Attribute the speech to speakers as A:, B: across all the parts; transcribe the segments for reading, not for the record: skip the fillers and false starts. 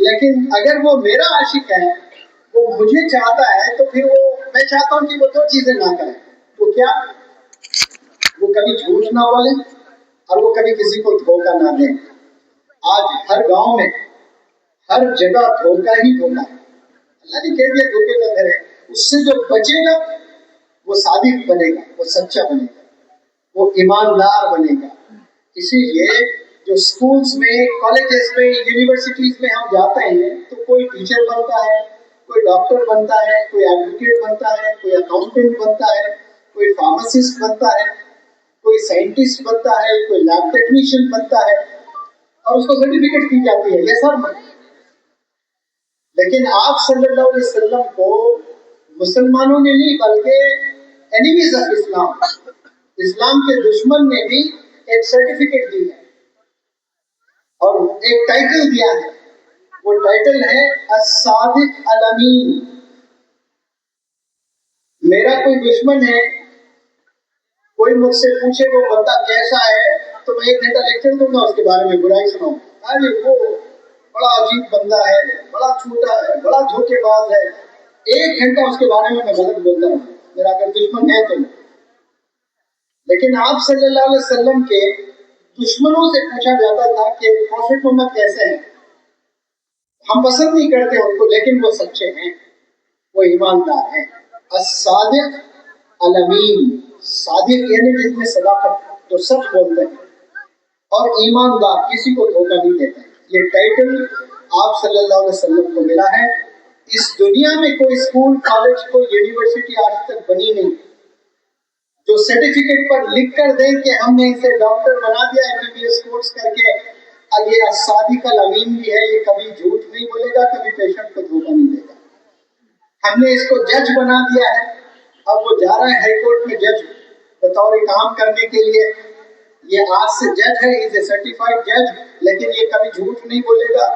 A: لیکن اگر وہ میرا عاشق ہے، وہ مجھے چاہتا ہے، تو پھر میں چاہتا ہوں کہ وہ دو چیزیں نہ کریں. تو کیا؟ وہ کبھی جھوٹ نہ بولیں اور وہ کبھی کسی کو دھوکہ نہ دیں. آج ہر گاؤں میں ہر جگہ دھوکہ ہی دھوکہ ہے. اللہ نے کہہ دیا دھوکے کا گھر ہے. اس سے جو بچے گا وہ صادق بنے گا، وہ سچا بنے گا، وہ ایماندار بنے گا. اسی لیے جو سکولز میں، کالجز میں، یونیورسٹیز میں ہم جاتے ہیں تو کوئی ٹیچر بنتا ہے، کوئی ڈاکٹر بنتا ہے، کوئی ایڈوکیٹ بنتا ہے، کوئی اکاؤنٹنٹ بنتا ہے، کوئی فارماسسٹ بنتا ہے، کوئی سائنٹسٹ بنتا ہے، کوئی لیب ٹیکنیشین بنتا ہے اور اس کو سرٹیفکیٹ دی جاتی ہے یہ سب. لیکن آپ صلی اللہ علیہ وسلم کو مسلمانوں نے نہیں بلکہ اینیمیز آف اسلام، اسلام کے دشمن نے بھی ایک سرٹیفکیٹ دی ہے اور ایک ٹائٹل دیا ہے. وہ ٹائٹل ہے الصادق الامین. میرا کوئی دشمن ہے، کوئی مجھ سے پوچھے وہ بندہ کیسا ہے تو میں 1 گھنٹہ لیکچر دوں گا اس کے بارے میں، برائی سناؤں. ارے وہ بڑا عجیب بندہ ہے، بڑا چھوٹا ہے، بڑا دھوکے باز ہے. 1 گھنٹہ اس کے بارے میں غلط بولتا ہوں. میرا اگر دشمن ہے تو. لیکن آپ صلی اللہ علیہ وسلم کے دشمنوں سے پوچھا جاتا تھا کہ پروفیٹ محمد کیسے ہیں. ہم پسند نہیں کرتے ان کو، لیکن وہ سچے ہیں، وہ ایماندار ہیں. الصادق الامین. صادق یعنی جس میں صداقت، جو سچ بولتے ہیں، اور ایماندار، کسی کو دھوکہ نہیں دیتے ہیں. یہ ٹائٹل آپ صلی اللہ علیہ وسلم کو ملا ہے. اس دنیا میں کوئی اسکول، کالج، کوئی یونیورسٹی آج تک بنی نہیں جو سرٹیفکیٹ پر لکھ کر دیں کہ ہم نے اسے ڈاکٹر بنا دیا MBBS کورس کر کے. اور یہ الصادق الامین بھی ہے، یہ کبھی جھوٹ نہیں بولے گا، کبھی پیشنٹ کو دھوکہ نہیں دے گا. ہم نے اس کو جج بنا دیا ہے. اب وہ جا رہا ہے ہائی کورٹ میں جج بطور کام کرنے کے لیے. یہ آج سے جج ہے، از اے سرٹیفائڈ جج. لیکن یہ کبھی جھوٹ نہیں بولے گا،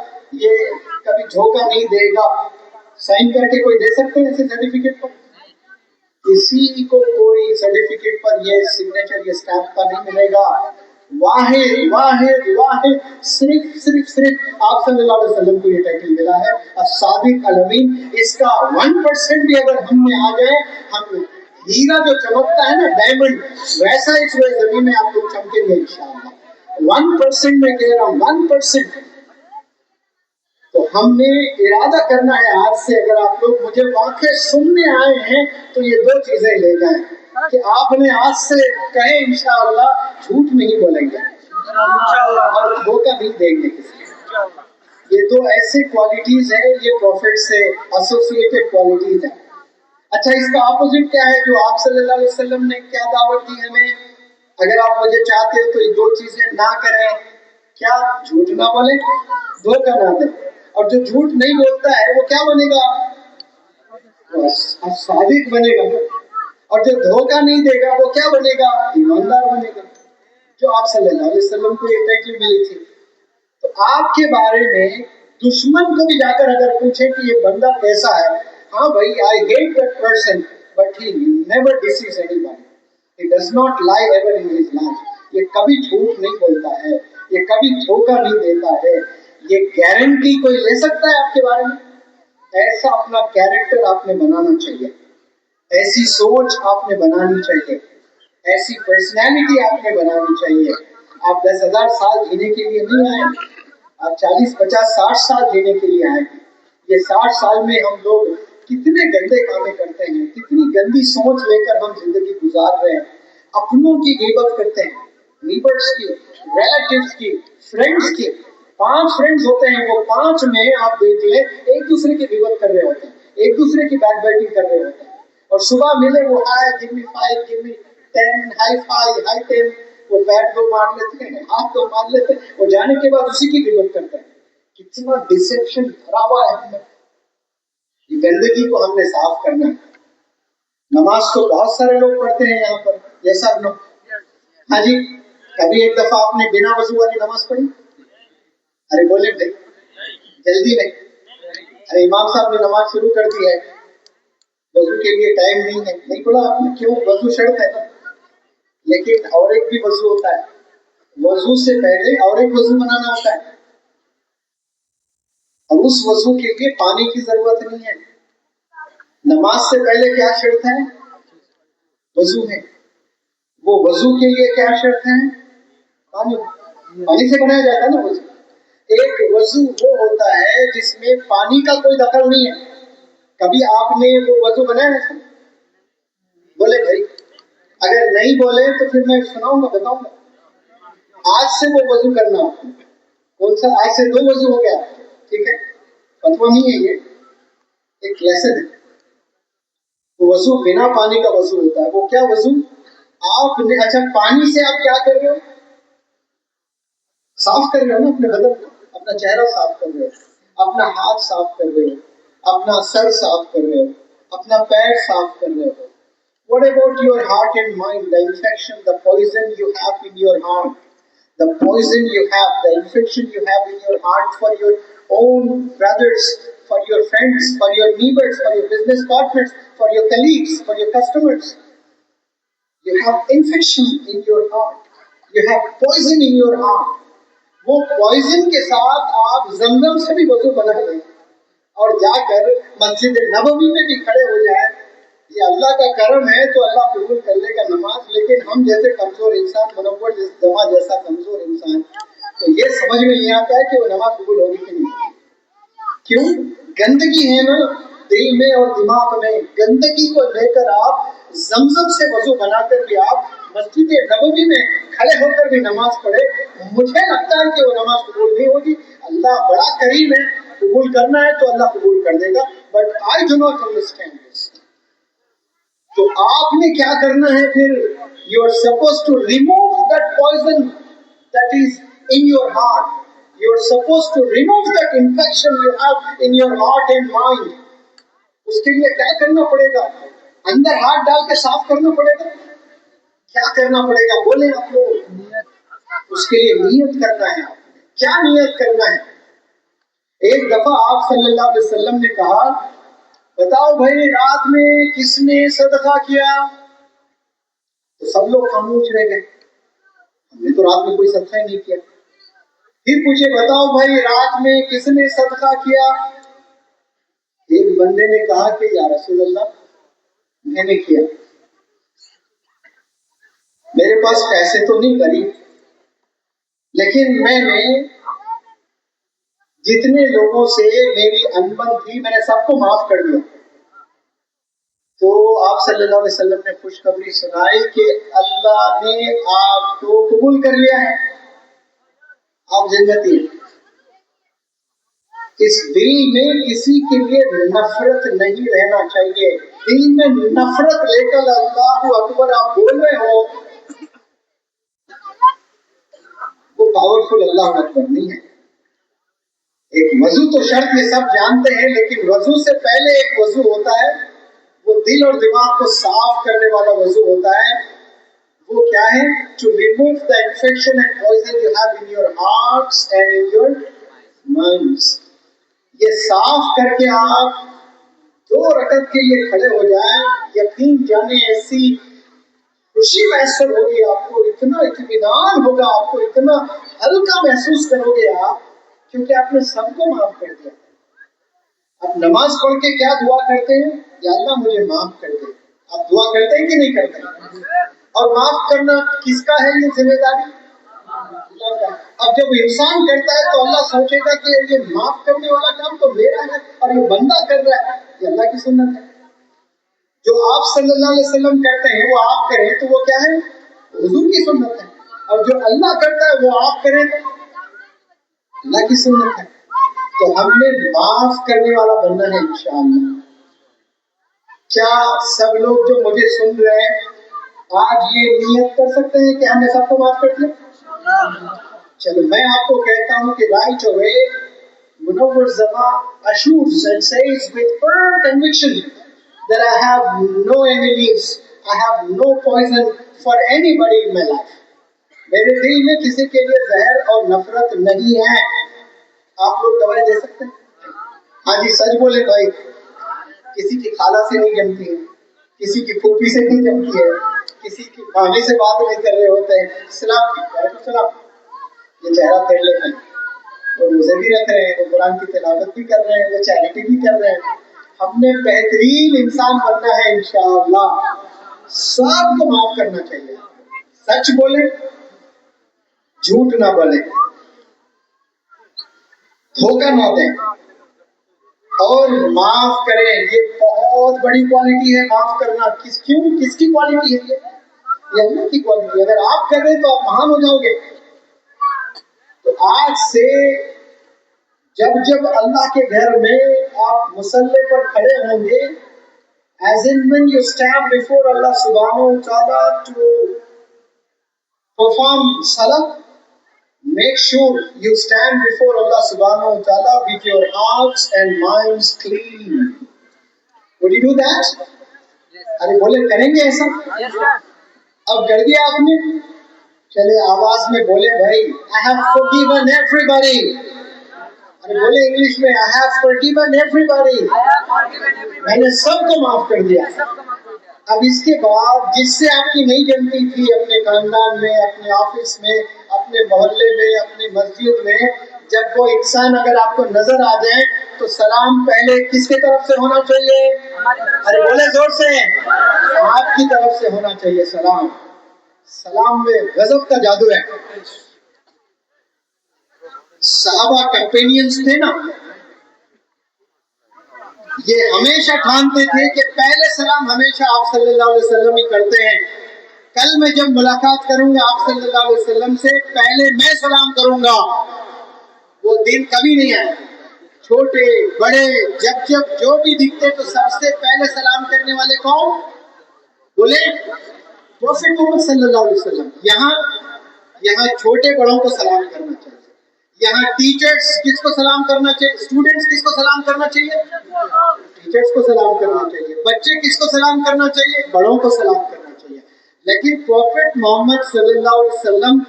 A: یہ کبھی دھوکہ نہیں دے گا. سائن کر کے کوئی دے سکتے ہیں ایسے سرٹیفکیٹ پر؟ کسی کو کوئی سرٹیفکیٹ پر یہ سگنیچر، یہ اسٹیمپ کا نہیں ملے گا. واحد واحد واحد صرف آپ صلی اللہ علیہ وسلم کو یہ ٹائٹل ملا ہے الصادق الامین. اس کا 1% بھی اگر ہم میں آ جائے، ہم ہیرا جو چمکتا ہے نا، ڈائمنڈ، ویسا اس زمین میں آپ لوگ چمکیں گے انشاءاللہ. 1% میں کہہ رہا ہوں، 1%. تو ہم نے ارادہ کرنا ہے آج سے، اگر آپ لوگ مجھے واقع سننے آئے ہیں تو یہ 2 چیزیں لے جائیں کہ آپ نے آج سے کہیں انشاءاللہ جھوٹ نہیں بولیں گے اور دھوکہ نہیں دیں گے کسی کو. یہ 2 ایسے کوالٹیز ہیں، یہ پروفٹ سے ایسوسیٹڈ کوالٹیز ہیں. اچھا، اس کا اپوزٹ کیا ہے جو آپ صلی اللہ علیہ وسلم نے کیا دعوت دی ہمیں؟ اگر آپ مجھے چاہتے ہیں تو یہ 2 چیزیں نہ کریں. کیا؟ جھوٹ نہ بولیں، دھوکہ نہ دیں. اور جو جھوٹ نہیں بولتا ہے وہ کیا بنے گا؟ صادق بنے گا. اور جو دھوکہ نہیں دے گا وہ کیا بنے گا؟ ایماندار بنے گا. جو آپ صلی اللہ علیہ وسلم کو یہ ٹائٹل ملی تھی. تو آپ کے بارے میں دشمن کو بھی جا کر اگر پوچھیں کہ یہ بندہ کیسا ہے، ہاں بھائی، I hate that person but he never deceives anybody. He does not lie ever in his life. یہ کبھی جھوٹ نہیں بولتا ہے، یہ کبھی دھوکہ نہیں دیتا ہے. یہ گارنٹی کوئی لے سکتا ہے آپ کے بارے میں؟ ایسا اپنا کیریکٹر آپ نے بنانا چاہیے، ایسی سوچ آپ نے بنانی چاہیے، ایسی پرسنالٹی آپ نے بنانی چاہیے. آپ 10,000 سال جینے کے لیے نہیں آئے، آپ 40، 50، 60 سال جینے کے لیے آئے. یہ 60 سال میں ہم لوگ کتنے گندے کامیں کرتے ہیں، کتنی گندی سوچ لے کر ہم زندگی گزار رہے ہیں. اپنوں کی غیبت کرتے ہیں، نیبرز کی، ریلیٹیوز کی، فرینڈز کی. 5 فرینڈز ہوتے ہیں، وہ 5 میں آپ دیکھ لیں ایک دوسرے کی غیبت کر رہے ہوتے ہیں، ایک دوسرے کی بیک بائٹنگ کر رہے ہوتے ہیں. اور صبح ملے وہ ہائی گیو می 5، گیو می 10، ہائی 5، ہائی 10. وہ پیر 2 مار لیتے ہیں، ہاتھ 2 مار لیتے ہیں، وہ جانے کے بعد اسی کی غیبت کرتے ہیں. کتنا ڈسیپشن بھرا ہوا ہے ہم نے. یہ گندگی کو ہم نے صاف کرنا ہے. نماز تو بہت سارے لوگ پڑھتے ہیں یہاں پر، جیسا لوگ. ہاں جی، کبھی ایک دفعہ آپ نے بنا وضو والی نماز پڑھی؟ ارے بولے بھائی جلدی میں. ارے امام صاحب نے نماز شروع کر دی ہے، وضو کے لیے ٹائم نہیں ہے. نہیں پڑھا آپ نے؟ کیوں؟ وضو شرط ہے نا. لیکن اور ایک بھی وضو ہوتا ہے، وضو سے پہلے اور ایک وضو بنانا ہوتا ہے. اور اس وضو کے لیے پانی کی ضرورت نہیں ہے. نماز سے پہلے کیا شرط ہے؟ وضو ہے. وہ وضو کے لیے کیا شرط ہے؟ پانی. پانی سے بنایا جاتا ہے نا وضو. ایک وضو وہ ہوتا ہے جس میں پانی کا کوئی دخل نہیں ہے. کبھی آپ نے وہ وضو بنایا ہے؟ بولے بھائی. اگر نہیں بولے تو پھر میں سناؤں گا، بتاؤں گا. آج سے وہ وضو کرنا. کون سا؟ آج سے 2 وضو ہو گیا. ٹھیک ہے، فتوا نہیں ہے یہ، ایک لیسن ہے. وہ وضو بنا پانی کا وضو ہوتا ہے. وہ کیا وضو؟ آپ نے اچھا پانی سے آپ کیا کر رہے ہو؟ صاف کر رہے ہو نا اپنے بدن کو. اپنا چہرہ صاف کر رہے ہو، اپنا ہاتھ صاف کر رہے ہو، اپنا سر صاف کر رہے ہو، اپنا پیر صاف کر رہے ہو. What about your heart and mind? The infection, the poison you have in your heart, the poison you have, the infection you have in your heart for your own brothers, for your friends, for your neighbors, for your business partners, for your colleagues, for your customers. You have infection in your heart. You have poison in your heart. وہ poison کے ساتھ آپ زمزم سے بھی وضو بنا لیں اور جا کر مسجد نبوی میں بھی کھڑے ہو جائیں. یہ اللہ کا کرم ہے تو اللہ قبول کر لے گا نماز. لیکن ہم جیسے کمزور انسان، منور جمع جیسا کمزور انسان، تو یہ سمجھ میں نہیں آتا ہے کہ وہ نماز قبول ہوگی کہ نہیں. کیوں؟ گندگی ہے نا دل میں اور دماغ میں. گندگی کو لے کر آپ زمزم سے وضو بنا کر بھی آپ مسجد نبوی میں کھڑے ہو کر بھی نماز پڑھے، مجھے لگتا ہے کہ وہ نماز قبول نہیں ہوگی. اللہ بڑا کریم ہے، قبول کرنا ہے تو اللہ قبول کر دے گا. But I do not understand this. تو آپ نے کیا کرنا ہے پھر؟ You are suppose to remove that poison that is in your heart. You are suppose to remove that infection you have in your heart and mind. اس کے لیے کیا کرنا پڑے گا؟ اندر ہاتھ ڈال کے صاف کرنا پڑے گا. کیا کرنا پڑے گا بولیں آپ لوگ؟ اس کے لیے نیت کرنا ہے. کیا نیت کرنا ہے؟ ایک دفعہ آپ صلی اللہ علیہ وسلم نے کہا، بتاؤ بھائی رات میں کس نے صدقہ کیا؟ تو سب لوگ خاموش رہ گئے. ہم نے تو رات میں کوئی صدقہ ہی نہیں کیا. پھر پوچھے، بتاؤ بھائی رات میں کس نے صدقہ کیا؟ ایک بندے نے کہا کہ یا رسول اللہ میں نے کیا. میرے پاس پیسے تو نہیں بھری، لیکن میں نے جتنے لوگوں سے میری انبن تھی میں نے سب کو معاف کر دیا. تو آپ صلی اللہ علیہ وسلم نے خوشخبری سنائی کہ اللہ نے آپ کو قبول کر لیا ہے، آپ جنتی ہیں. اس دل میں کسی کے لیے نفرت نہیں رہنا چاہیے. دل میں نفرت لے کر اللہ اکبر آپ بول رہے ہو، وہ پاورفل اللہ اکبر نہیں ہے. ایک وضو تو شرط یہ سب جانتے ہیں، لیکن وضو سے پہلے ایک وضو ہوتا ہے، وہ دل اور دماغ کو صاف کرنے والا وضو ہوتا ہے. وہ کیا ہے؟ to remove the infection and poison you have in your hearts and in your minds. یہ صاف کر کے آپ 2 رکعت کے لیے کھڑے ہو جائیں، یقین جانے ایسی خوشی محسوس ہوگی آپ کو، اتنا اطمینان ہوگا آپ کو، اتنا ہلکا محسوس کرو گے آپ، کیونکہ آپ نے سب کو معاف کر دیا. اب نماز پڑھ کے کیا دعا کرتے ہیں؟ یا اللہ مجھے معاف کر دے. آپ دعا کرتے ہیں کہ نہیں کرتے؟ اور معاف کرنا کس کا ہے یہ ذمہ داری؟ اللہ کا. اب جب انسان کرتا ہے تو اللہ سوچے گا کہ یہ معاف کرنے والا کام تو میرا ہے اور یہ بندہ کر رہا ہے. یہ اللہ کی سنت ہے. جو آپ صلی اللہ علیہ وسلم کرتے ہیں وہ آپ کریں تو وہ کیا ہے؟ حضور کی سنت ہے. اور جو اللہ کرتا ہے وہ آپ کریں تو اللہ کی سنت ہے. تو ہم نے معاف کرنے والا بننا ہے انشاءاللہ. کیا سب لوگ جو مجھے سن رہے ہیں آج یہ نیت کر سکتے ہیں کہ ہم نے سب کو معاف کر دیا؟ چلو میں آپ کو کہتا ہوں کہ رائٹ اوے منور زما assures and says with firm conviction that I have no enemies, I have no poison for anybody in my life. میرے دل میں کسی کے لیے زہر اور نفرت نہیں ہے. آپ لوگ گواہی دے سکتے ہیں؟ ہاں جی سچ بولے بھائی. کسی کی خالہ سے نہیں جمتی ہے، کسی کی پھوپھی سے نہیں جمتی ہے، کسی کی مامی سے بات نہیں کر رہے ہوتے ہیں. السلام علیکم. یہ چہرہ پھیر لیتے ہیں. وہ روزے بھی رکھ رہے ہیں، وہ قرآن کی تلاوت بھی کر رہے ہیں، وہ چیریٹی بھی کر رہے ہیں. ہم نے بہترین انسان بننا ہے انشاءاللہ. سب کو معاف کرنا چاہیے. سچ بولے، جھوٹ نہ بولے، دھوکہ نہ دیں، اور معاف کریں. یہ بہت بڑی کوالٹی ہے معاف کرنا. کس کی کوالٹی ہے یہ اللہ کی کوالٹی ہے. اگر آپ کر رہے تو آپ مہان ہو جاؤ گے. تو آج سے جب اللہ کے گھر میں آپ مصلی پر کھڑے ہوں گے، as in when you stand before Allah subhanahu wa ta'ala to perform salah, make sure you stand before Allah subhanahu wa ta'ala with your hearts and minds clean. Would you do that? ارے بولے کریں گے ایسا؟ اب کر دیا آپ نے؟ چلے آواز میں بولے بھائی I have forgiven everybody. ارے بولے انگلش میں I have forgiven everybody. میں نے سب کو معاف کر دیا. اب اس کے بعد جس سے آپ کی نہیں جمتی تھی اپنے خاندان میں، اپنے آفس میں، اپنے محلے میں، اپنی مسجد میں، جب وہ انسان اگر آپ کو نظر آ جائے تو سلام پہلے کس کی طرف سے ہونا چاہیے؟ ارے بولے زور سے، آپ کی طرف سے ہونا چاہیے سلام. سلام میں غضب کا جادو ہے. صحابہ کمپینینز تھے نا، یہ ہمیشہ ٹھانتے تھے کہ پہلے سلام ہمیشہ آپ صلی اللہ علیہ وسلم ہی کرتے ہیں. کل میں جب ملاقات کروں گا آپ صلی اللہ علیہ وسلم سے، پہلے میں سلام کروں گا. وہ دن کبھی نہیں آئے. چھوٹے بڑے جب جو بھی دکھتے تو سب سے پہلے سلام کرنے والے کون؟ بولے پروفیٹ محمد صلی اللہ علیہ وسلم. یہاں چھوٹے بڑوں کو سلام کرنا چاہیے. یہاں ٹیچرز کس کو سلام کرنا چاہیے؟ اسٹوڈنٹس کس کو سلام کرنا چاہیے؟ ٹیچرز کو سلام کرنا چاہیے. بچے کس کو سلام کرنا چاہیے؟ بڑوں کو سلام کرنا چاہیے. لیکن پروفیٹ محمد صلی اللہ علیہ وسلم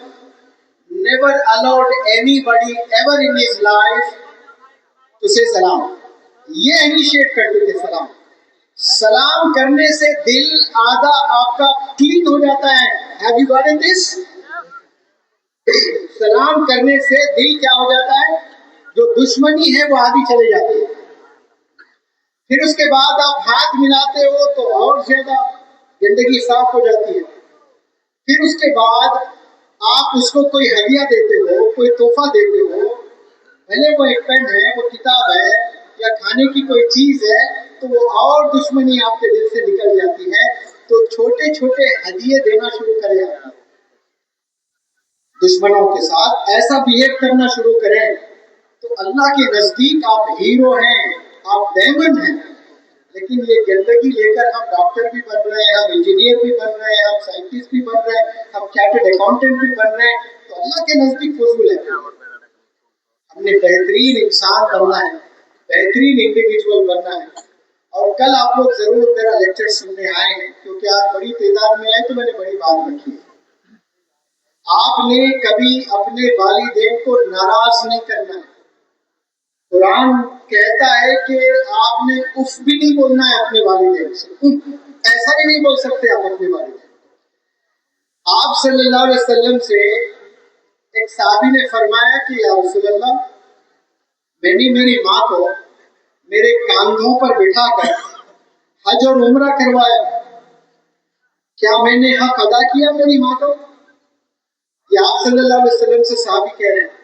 A: never allowed anybody ever in his life to say سلام. یہ انیشیٹ کرتے تھے سلام. سلام کرنے سے دل آدھا آپ کا کلین ہو جاتا ہے. Have you gotten this? سلام کرنے سے دل کیا ہو جاتا ہے؟ جو دشمنی ہے وہ آدھی چلے جاتی ہے. پھر اس کے بعد آپ ہاتھ ملاتے ہو تو اور زیادہ زندگی صاف ہو جاتی ہے. پھر اس کے بعد آپ اس کو کوئی ہدیہ دیتے ہو، کوئی تحفہ دیتے ہو، بھلے وہ ایک پین ہے، وہ کتاب ہے، یا کھانے کی کوئی چیز ہے، تو وہ اور دشمنی آپ کے دل سے نکل جاتی ہے. تو چھوٹے چھوٹے ہدیے دینا شروع کریں. دشمنوں کے ساتھ ایسا بہیو کرنا شروع کریں تو اللہ کے نزدیک آپ ہیرو ہیں، آپ ڈائمنڈ ہیں. لیکن یہ گندگی لے کر ہم ڈاکٹر بھی بن رہے ہیں، ہم انجینئر بھی بن رہے ہیں، ہم سائنٹسٹ بھی بن رہے ہیں، ہم چارٹرڈ اکاؤنٹنٹ بھی بن رہے ہیں، تو اللہ کے نزدیک فضول ہے. ہم نے بہترین انسان بننا ہے، بہترین انڈیویجول بننا ہے. اور کل آپ لوگ ضرور میرا لیکچر سننے آئے ہیں، کیونکہ آپ بڑی تعداد میں آئے تو میں نے بڑی بات رکھی ہے. آپ نے کبھی اپنے والدین کو ناراض نہیں کرنا ہے. قرآن کہتا ہے کہ آپ نے اف بھی نہیں بولنا ہے اپنے والدین سے. ایسا بھی نہیں بول سکتے آپ اپنے والدین. آپ صلی اللہ علیہ وسلم سے ایک صحابی نے فرمایا کہ یا رسول اللہ، میں نے میری ماں کو میرے کاندھوں پر بٹھا کر حج اور عمرہ کروایا، کیا میں نے حق ادا کیا میری ماں کو؟ یہ آپ صلی اللہ علیہ وسلم سے صحابی کہہ رہے ہیں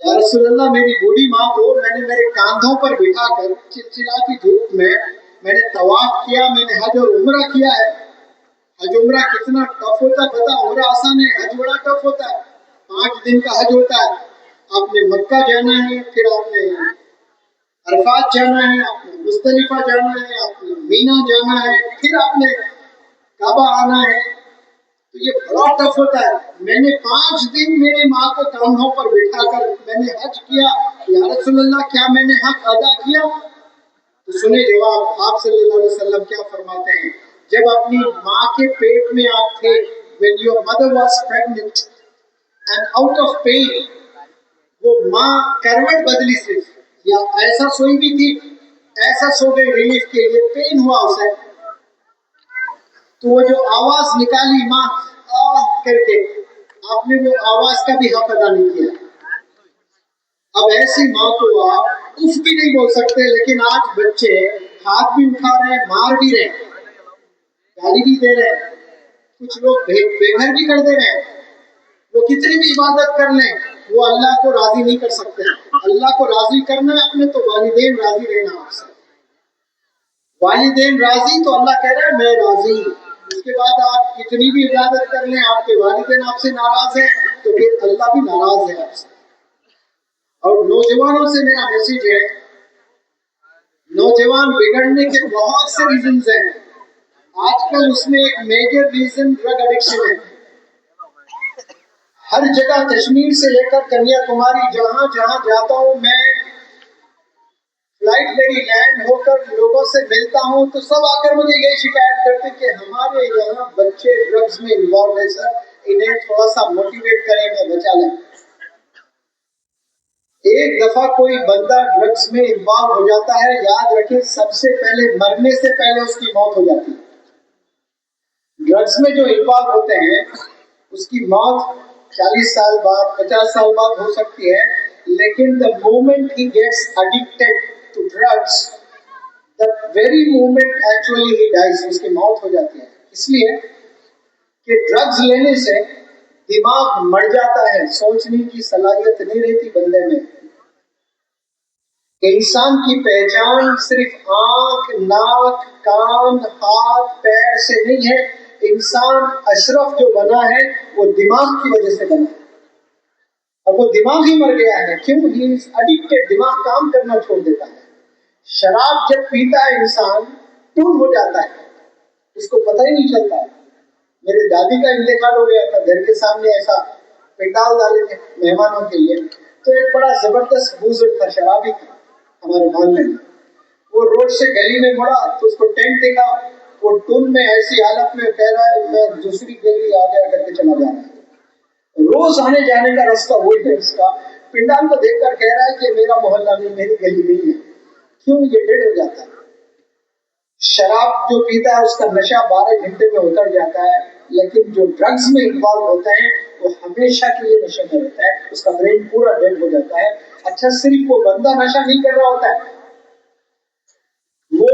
A: یا رسول اللہ، میری بوڑھی ماں کو میں نے میرے کاندھوں پر بٹھا کر چلچلاتی دھوپ میں نے طواف کیا، میں نے حج اور عمرہ کیا ہے. حج عمرہ کتنا ٹف ہوتا ہے پتا؟ عمرہ آسان ہے، حج بڑا ٹف ہوتا ہے. 5 دن کا حج ہوتا ہے. آپ نے مکہ جانا ہے، پھر آپ نے عرفات جانا ہے، آپ نے مزدلفہ جانا ہے، آپ نے مینا جانا ہے، پھر آپ نے کعبہ آنا ہے. تو یہ بڑا ٹف ہوتا ہے. میں نے 5 دن میری ماں کو کاندھوں پر بٹھا کر میں نے حج کیا. یا رسول اللہ، کیا میں نے حق ادا کیا؟ تو سنے جواب آپ صلی اللہ علیہ وسلم کیا فرماتے ہیں. جب اپنی ماں کے پیٹ میں آپ تھے، when your mother was pregnant and out of pain، وہ ماں کروٹ بدلی صرف، یا ایسا سوئی بھی تھی، ایسا سو گئی ریلیف کے لیے، پین ہوا اسے، تو وہ جو آواز نکالی ماں آہ کر کے، آپ نے وہ آواز کا بھی حق ادا نہیں کیا. اب ایسی ماں کو آپ اف بھی نہیں بول سکتے، لیکن آج بچے ہاتھ بھی اٹھا رہے ہیں، مار بھی رہے ہیں، گالی بھی دے رہے ہیں، کچھ لوگ بے گھر بھی کر دے رہے ہیں۔ وہ کتنی بھی عبادت کر لیں، وہ اللہ کو راضی نہیں کر سکتے۔ اللہ کو راضی کرنا ہے اپنے، تو والدین راضی رہنا آپ سے۔ والدین راضی تو اللہ کہہ رہا ہے میں راضی۔ اس کے بعد آپ کتنی بھی عبادت کر لیں، آپ کے والدین آپ سے ناراض ہیں، تو پھر اللہ بھی ناراض ہے آپ سے۔ اور نوجوانوں سے میرا میسج ہے، نوجوان بگڑنے کے بہت سے ریزنز ہیں۔ آج کل اس میں ایک میجر ریزن ڈرگ ایڈکشن ہے۔ ہر جگہ کشمیر سے لے کر کنیا کماری، جہاں جہاں جاتا ہوں میں، فلائٹ میری لینڈ ہو کر لوگوں سے ملتا ہوں تو سب آ کر مجھے یہی شکایت کرتے کہ ہمارے یہاں بچے ڈرگز میں انوالو ہے سر، انہیں تھوڑا سا موٹیویٹ کریں گے، بچا لیں۔ ایک دفعہ کوئی بندہ ڈرگز میں انوالو ہو جاتا ہے، یاد رکھیں سب سے پہلے مرنے سے پہلے اس کی موت ہو جاتی ہے۔ ڈرگز میں جو انوالو ہوتے ہیں اس کی موت 40 سال بعد، 50 سال بعد ہو سکتی ہے، لیکن the moment he gets addicted to drugs, the very moment actually he dies، اس کی موت ہو جاتی ہے۔ اس لیے کہ ڈرگز لینے سے دماغ مر جاتا ہے، سوچنے کی صلاحیت نہیں رہتی بندے میں۔ انسان کی پہچان صرف آنکھ، ناک، کان، ہاتھ، پیر سے نہیں ہے۔ انسان اشرف جو بنا ہے وہ دماغ کی وجہ سے بنا ہے، اور وہ دماغ ہی مر گیا ہے۔ کیوں؟ ہی از ایڈکٹڈ، دماغ کام کرنا چھوڑ دیتا ہے۔ شراب جب پیتا ہے انسان ٹون ہو جاتا ہے، اس کو پتہ ہی نہیں چلتا ہے۔ میرے دادی کا انتقال ہو گیا تھا، گھر کے سامنے ایسا پنڈال ڈالے تھے مہمانوں کے لیے، تو ایک بڑا زبردست بزرگ تھا، شرابی تھا ہمارے محلے میں۔ وہ روڈ سے گلی میں مڑا تو اس کو ٹینٹ دکھا، وہ ٹون میں ایسی حالت میں کہہ رہا ہے میں دوسری گلی آگے کر کے چلا جا رہا ہے۔ روز آنے جانے کا راستہ وہی ہے اس کا۔ پنڈال کو دیکھ کر کہہ رہا ہے کہ میرا محلہ نہیں، میری گلی نہیں ہے۔ کیوں؟ یہ ڈیڈ ہو جاتا ہے۔ شراب جو پیتا ہے اس کا نشہ 12 گھنٹے میں اتر جاتا ہے، لیکن جو ڈرگز میں انوالو ہوتے ہیں وہ ہمیشہ کے لیے نشے میں رہتا ہے، اس کا برین پورا ڈیڈ ہو جاتا ہے۔ اچھا، صرف وہ بندہ نشہ نہیں کر رہا ہوتا ہے، وہ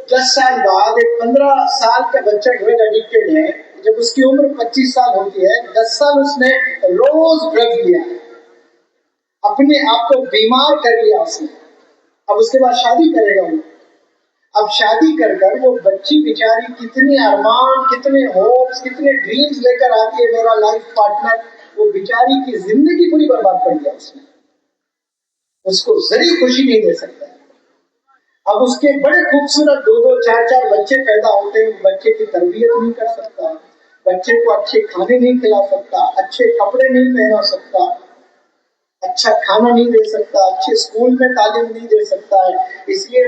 A: 10 سال بعد ایک 15 سال کا بچہ ڈرگ ایڈکٹڈ ہے، جب اس کی عمر 25 سال ہوتی ہے، 10 سال اس نے روز ڈرگ لیا، اپنے آپ کو بیمار کر لیا اس نے۔ اب اس کے بعد شادی کرے گا وہ، اب شادی کر کر وہ بچی بیچاری کتنے ارمان، کتنے ہوپس، کتنے ڈریمز لے کر آتی ہے میرا لائف پارٹنر، وہ بیچاری کی زندگی پوری برباد کر دیا اس نے، اس کو ذری خوشی نہیں دے سکتا ہے۔ اب اس کے بڑے خوبصورت 2-2 4-4 بچے پیدا ہوتے ہیں، بچے کی تربیت نہیں کر سکتا، بچے کو اچھے کھانے نہیں کھلا سکتا، اچھے کپڑے نہیں پہنا سکتا، اچھا کھانا نہیں دے سکتا، اچھے اسکول میں تعلیم نہیں دے سکتا ہے۔ اس لیے